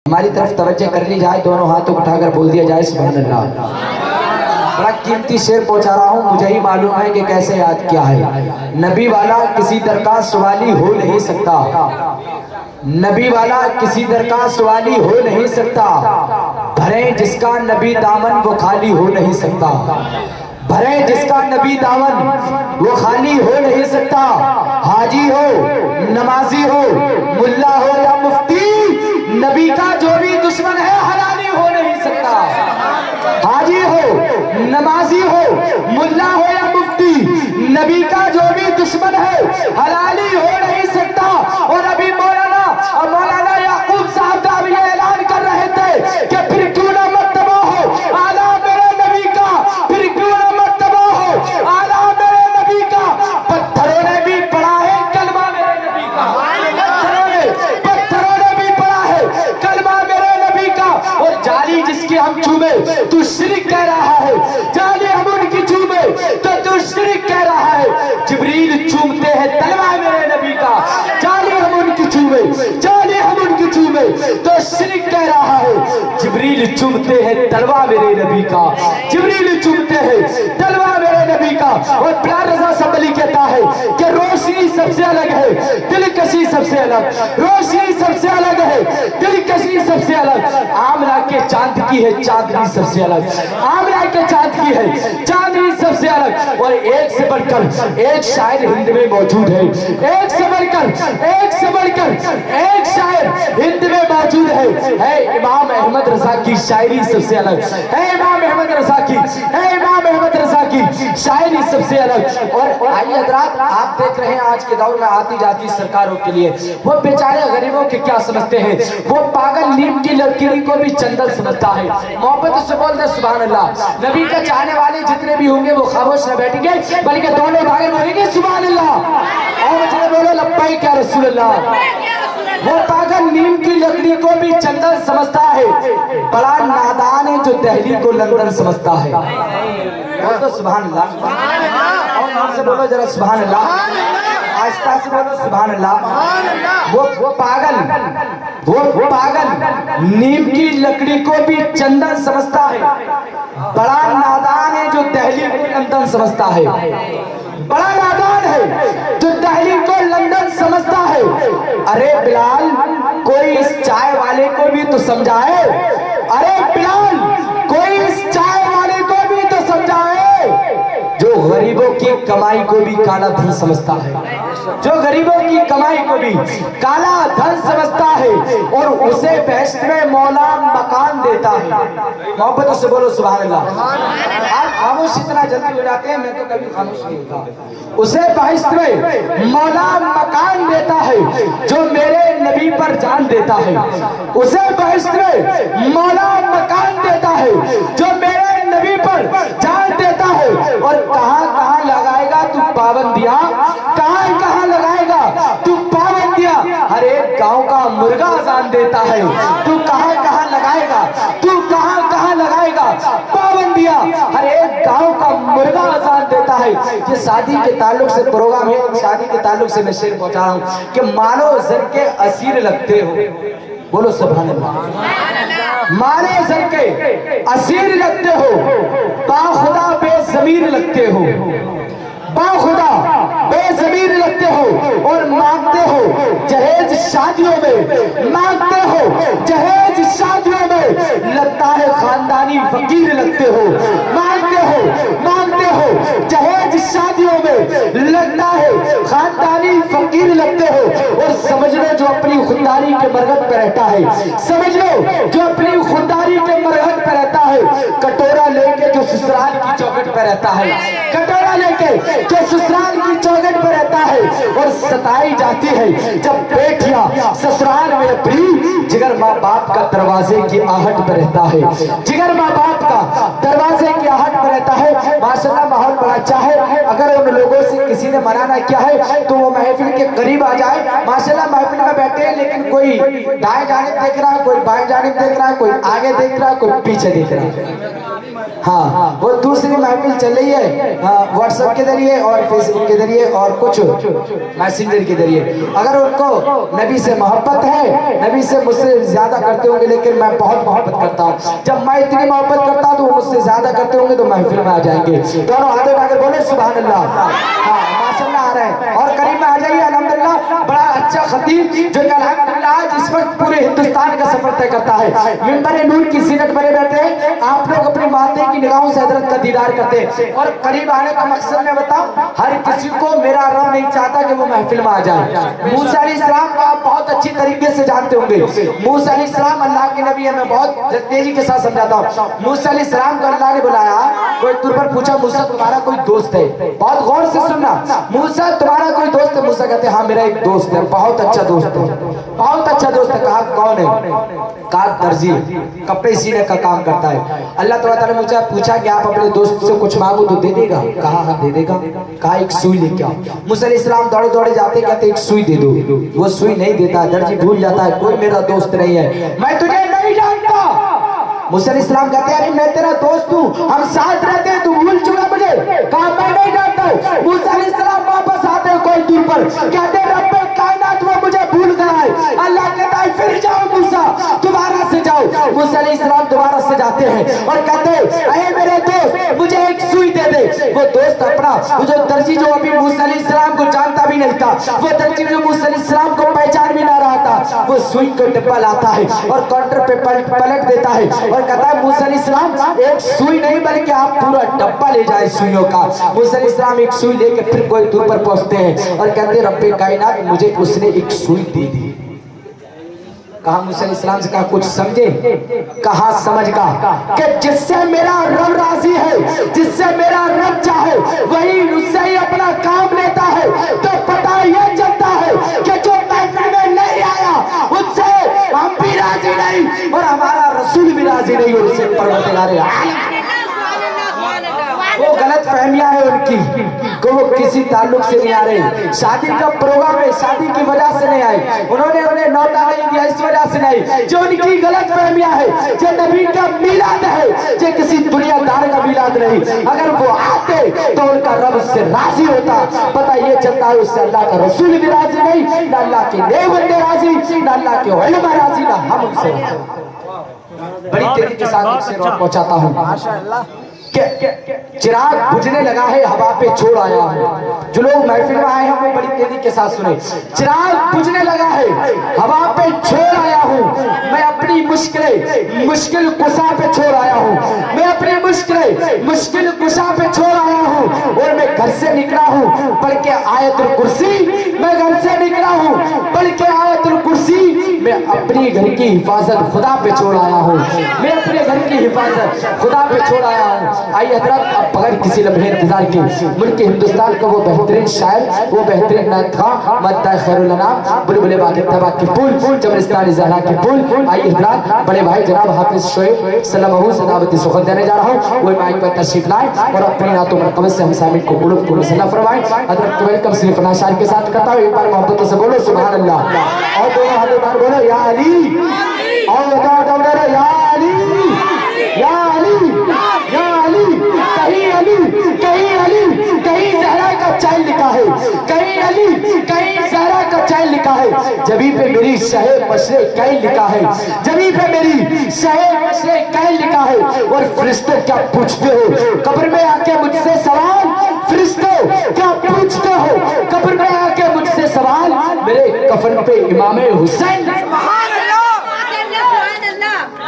ہماری طرف توجہ کر لی جائے، دونوں ہاتھوں اٹھا کر بول دیا جائے سبحان اللہ۔ بڑا قیمتی شعر پہنچا رہا ہوں، مجھے ہی معلوم ہے کہ کیسے یاد کیا ہے۔ نبی والا کسی در کا سوالی ہو نہیں سکتا، نبی والا کسی در کا سوالی ہو نہیں سکتا، بھرے جس کا نبی دامن وہ خالی ہو نہیں سکتا، بھرے جس کا نبی دامن وہ خالی ہو نہیں سکتا، حاجی ہو نمازی ہو ملا ہو یا مفتی، نبی کا جو بھی دشمن ہے حلالی ہو نہیں سکتا، حاجی ہو نمازی ہو ملا ہو یا مفتی، نبی کا جو بھی دشمن ہے حلالی ہو نہیں سکتا۔ اور ابھی مولانا یعقوب صاحب صاحب یہ اعلان کر رہے تھے کہ پھر کیوں نہ مرتبہ ہو اعلیٰ میرے نبی کا، پھر کیوں نہ مرتبہ ہو اعلیٰ میرے نبی کا، پتھروں نے بھی پڑھا ہے کلمہ میرے نبی کا، پتھروں نے بھی پڑھا ہے کلمہ میرے نبی کا۔ اور جالی جس کی ہم چومے تو شرک کہہ رہا ہے، جالی ہم ان کی چومے تو شرک کہہ رہا ہے، جبریل چومتے ہیں تلوہ میرے نبی کا، جالی ہم ان کی چومے، جالی ہم ان کی چومے تو شرک کہہ رہا ہے، جبریل چومتے ہیں تلوہ میرے نبی کا، جبریل چومتے ہیں تلوہ میرے نبی کا۔ اور بلال رضا سنبھلی کہتا ہے کہ روشنی سب سے الگ ہے، دلکشی سب سے الگ، روشنی سب سے الگ ہے، دلکشی سب سے الگ، آمنہ کے چاند کی ہے چاندنی سب سے الگ، آمنہ کے چاند کی ہے چاندنی سب سے الگ۔ اور ایک سے بڑھ کر ایک شاعر ہند میں موجود ہے، ایک سے بڑھ کر ایک سے بڑھ کر ایک شاعر ہند میں موجود ہے امام احمد رضا کی شاعری سب سے الگ ہے، امام احمد رضا کی ہے، امام احمد رضا کی شاعری سب سے الگ۔ اور آئیے حضرات، آپ دیکھ رہے ہیں آج کے دور میں آتی جاتی سرکاروں کے لیے وہ بیچارے غریبوں کے کیا سمجھتے ہیں، وہ پاگل نیم کی لکڑی کو بھی چندن سمجھتا ہے۔ محبت سے بول دے سبحان اللہ۔ نبی کا چاہنے والے جتنے بھی ہوں گے وہ خاموش نہ بیٹھیں گے بلکہ دونوں بھاگے بولیں گے سبحان اللہ، اور مجھے بولو لبیک یا رسول اللہ۔ وہ پاگل نیم کی لکڑی کو بھی چندن سمجھتا ہے، بڑا نادان ہے جو دہلی کو لندن سمجھتا ہے۔ بول دو سبحان اللہ، اور نام سے بولو ذرا سبحان اللہ، آہستہ سے بولو سبحان اللہ۔ وہ پاگل نیم کی لکڑی کو بھی چندن سمجھتا ہے، بڑا نادان ہے جو دہلی کو لندن سمجھتا ہے، بڑا نادان ہے جو دہلی کو لندن سمجھتا ہے۔ ارے بلال کوئی اس چائے والے کو بھی تو سمجھائے، ارے بلال کوئی اس چائے والے کو بھی تو سمجھائے، جو غریبوں کی کمائی کو بھی کالا دھن سمجھتا ہے، جو غریبوں کی کمائی کو بھی کالا دھن سمجھتا ہے، اور اسے بہشت میں مولا مکان دیتا ہے۔ محبت سے بولو سبحان اللہ۔ آپ خاموش اتنا جلدی ہو جاتے ہیں، میں تو کبھی خاموش نہیں ہوتا۔ اسے بہشت میں مولا مکان دیتا ہے جو میرے نبی پر جان دیتا ہے، اسے بہشت میں مولا مکان دیتا ہے جو میرے نبی پر جان دیتا ہے۔ اور کہاں کہاں لگائے گا تو پابندیاں، کہاں کہاں لگائے گا تو پابندیاں، ہر ایک گاؤں کا مرغا اذان دیتا ہے، تو کہاں کہاں لگائے گا، تو کہاں کہاں لگائے گا پابندیاں، ہر ایک گاؤں کا مرغا اذان دیتا ہے۔ یہ شادی کے تعلق سے پروگرام ہے، شادی کے تعلق سے میں شعر پہنچا رہا ہوں کہ مانو زر کے اسیر لگتے ہو، بولو سبحان اللہ، مانے زر کے اسیر لگتے ہو، با خدا بے ضمیر لگتے ہو، با خدا بے ضمیر لگتے ہو، اور مانگتے ہو جہیز شادیوں میں، مانگتے ہو جہیز شادیوں میں، لگتا ہے خاندانی فقیر لگتے ہو، مانگتے ہو جہیز شادیوں میں، لگتا ہے خاندانی فقیر لگتے ہو۔ اور سمجھ لو جو اپنی خودداری کے مرغت پہ رہتا ہے، سمجھ لو جو اپنی خودداری کے مرغت پہ رہتا ہے، کٹورا لے کے جو سسرال کی چوکھٹ پہ رہتا ہے، کٹورا لے کے جو سسرال کی چوکھٹ پہ رہتا ہے، اور ستائی جاتی ہے جب بیٹیاں سسرال میں اپنی، جگر ماں باپ کا دروازے کی آہٹ پہ رہتا ہے، جگر ماں باپ کا دروازے کی آہٹ پہ رہتا ہے۔ ماشاءاللہ ماحول بڑا اچھا ہے، اگر ان لوگوں سے کسی نے منانا کیا ہے تو وہ محفل کے قریب آ جائے۔ ماشاءاللہ محفل میں بیٹھے ہیں لیکن کوئی دائیں جانب دیکھ رہا ہے، کوئی بائیں جانب دیکھ رہا ہے، کوئی آگے دیکھ رہا ہے، کوئی پیچھے دیکھ رہا ہے۔ हाँ, वो दूसरी महफिल चल रही है व्हाट्सएप के जरिए और फेसबुक के जरिए और कुछ मैसेंजर के जरिए। अगर उनको नबी से मोहब्बत है, नबी से मुझसे ज्यादा करते होंगे, लेकिन मैं बहुत मोहब्बत करता हूँ, जब मैं इतनी मोहब्बत करता हूँ तो वो मुझसे ज्यादा करते होंगे तो महफिल में आ जाएंगे। दोनों हाथ उठाकर बोले सुभान अल्लाह। हाँ, माशाअल्लाह आ रहे हैं और करीब में आ जाइए। अल्हम्दुलिल्लाह बड़ा अच्छा खतीब जो कि अल्हम्दुलिल्लाह जिस वक्त पूरे हिंदुस्तान का सफर तय करता है, मिंबर नूर की जीनत बने बैठे हैं। आप लोग अपनी माते की निगाहों से हजरत का दीदार करते हैं और करीब आने का मकसद मैं बताऊं, हर किसी को मेरा रब नहीं चाहता कि वो महफिल में आ जाए। मूसा अलैहिस्सलाम को आप बहुत अच्छी तरीके से जानते होंगे। मूसा अलैहिस्सलाम अल्लाह के नबी है। मैं बहुत तेजी के साथ समझाता हूँ। मूसा अलैहिस्सलाम को अल्लाह ने बुलाया, कोई तुर पर पूछा मूसा तुम्हारा कोई दोस्त है? बहुत गौर से सुनना, मूसा तुम्हारा कोई दोस्त है? मूसा कहते हाँ मेरा एक दोस्त है, बहुत अच्छा दोस्त है, बहुत अच्छा दोस्त है। कहा कौन है? कहा दर्जी, कपड़े सीने का काम करता है। अल्लाह तआला ने मुझे पूछा कि आप अपने दोस्त से कुछ मांगो तो दे देगा? कहा हाँ दे देगा। कहा एक सुई लेके आओ। मूसा अलैहिस्सलाम दौड़े दौड़े जाते, कहते एक सुई दे दो। वो सुई नहीं देता, दर्जी भूल जाता है कोई मेरा दोस्त नहीं है, मैं तुझे नहीं जानता। मूसा अलैहिस्सलाम कहते हैं अरे मैं तेरा दोस्त हूँ, हम साथ रहते हैं, तू भूल चुका मुझे? कहा मैं नहीं जानता हूँ। मूसा अलैहिस्सलाम वापस आते हैं कोई दूर पर, कहते हैं रब्बे कायनात वो मुझे भूल गया है। अल्लाह कहता है फिर जाओ मूसा, दोबारा से जाओ। मूसा अलैहिस्सलाम दोबारा से जाते हैं और कहते हैं अरे मेरे दोस्त मुझे एक सुई दे दे। वो दोस्त अपना वो जो दर्जी जो अभी मूसा अलैहिस्सलाम को जानता भी नहीं था, वो दर्जी जो मूसा अलैहिस्सलाम को पहचान भी ना रहा था, वो सुई को डिब्बा लाता है और काउंटर पे पलट देता है और कहता है मूसा अलैहिस्सलाम एक सुई नहीं बल्कि आप पूरा डब्बा ले जाए सुइयों का। मूसा अलैहिस्सलाम एक सुई लेके फिर कोई दूर पर पहुंचते हैं और कहते हैं रब्बे कायनात मुझे उसने एक सुई दे दी। कहा मूसा अलैहिस्सलाम से, कहा कुछ समझे? कहा समझ का कि जिससे मेरा रब राजी है, जिससे मेरा रब चाहे वही उससे ही अपना काम लेता है। तो पता ये चलता है कि जो महफिल में नहीं आया उससे हम भी राजी नहीं और हमारा रसूल भी राजी नहीं, और उसे परवरदिगार आलम। वो गलत फहमियां है उनकी कि वो किसी ताल्लुक से नहीं आ रहे। शादी का प्रोग्राम है, शादी की वजह से नहीं आए, उन्होंने उन्हें नौता नहीं दिया इस वजह से नहीं। जो उनकी गलत फहमियां है, जो नबी का मिलाद है, जो किसी दुनियादार का मिलाद नहीं। अगर वो आते तो उनका रब उससे राजी होता। पता ये चलता है उससे अल्लाह का रसूल भी राजी नहीं, ना अल्लाह के नेक बंदे राजी, ना अल्लाह के उलमा राजी, ना हम उनसे। बड़ी तेजी के साथ उनसे पहुंचाता हूँ। चिराग बुझने लगा है, हवा पे छोड़ आया हूँ। जो लोग महफिल में आए हैं वो बड़ी तेजी के साथ सुने। चिराग बुझने लगा है, हवा पे छोड़ आया हूँ। मैं अपनी मुश्किल कुशा पे छोड़ आया हूँ। मैं अपनी मुश्किल कुशा पे छोड़ आया हूँ और मैं घर से निकला हूँ पढ़ के आयतुल कुर्सी। मैं घर से निकला हूँ पढ़ के आयतुल कुर्सी। मैं अपनी घर की हिफाजत खुदा पे छोड़ आया हूँ। मैं अपने घर की हिफाजत खुदा पे छोड़ आया हूँ। आइए हजरत अब बगैर किसी लम्हे इंतजार के मुल्क हिंदुस्तान का वो बेहतरीन शायर, वो बेहतरीन नातखा मद्दा खैरुल अनाम बुलबुल बाक़ी तबा की फूल चमरिस्तानी ज़हरा की फूल। आइए हजरत बड़े भाई जनाब हाफिज शोएब सलामहू सदावती सुखन देने जा रहा हूँ। वो माइक पर तशरीफ लाए और अपनी नातों मरकबत से हम सामिल को कुलुब को नसीला फरमाएं। हजरत को वेलकम सिर्फ नाशार के साथ करता हूँ। एक बार मोहब्बत से बोलो सुभान अल्लाह और दोनों हाथ बार बोलो या अली और या अली या अली या अली। कहीं अली कहीं अली कहीं ज़हरा का चाइल्ड लिखा है, कहीं अली कहीं ज़हरा का चाइल्ड लिखा है। जबी पे मेरी शहे मशरे कैल लिखा है, जबी पे मेरी शहे मशरे कैल लिखा है। और फरिश्ते क्या पूछते हो कब्र में आके मुझसे सवाल? फरिश्ते क्या पूछते हो कब्र में आके मुझसे सवाल? मेरे कफन पे इमाम हुसैन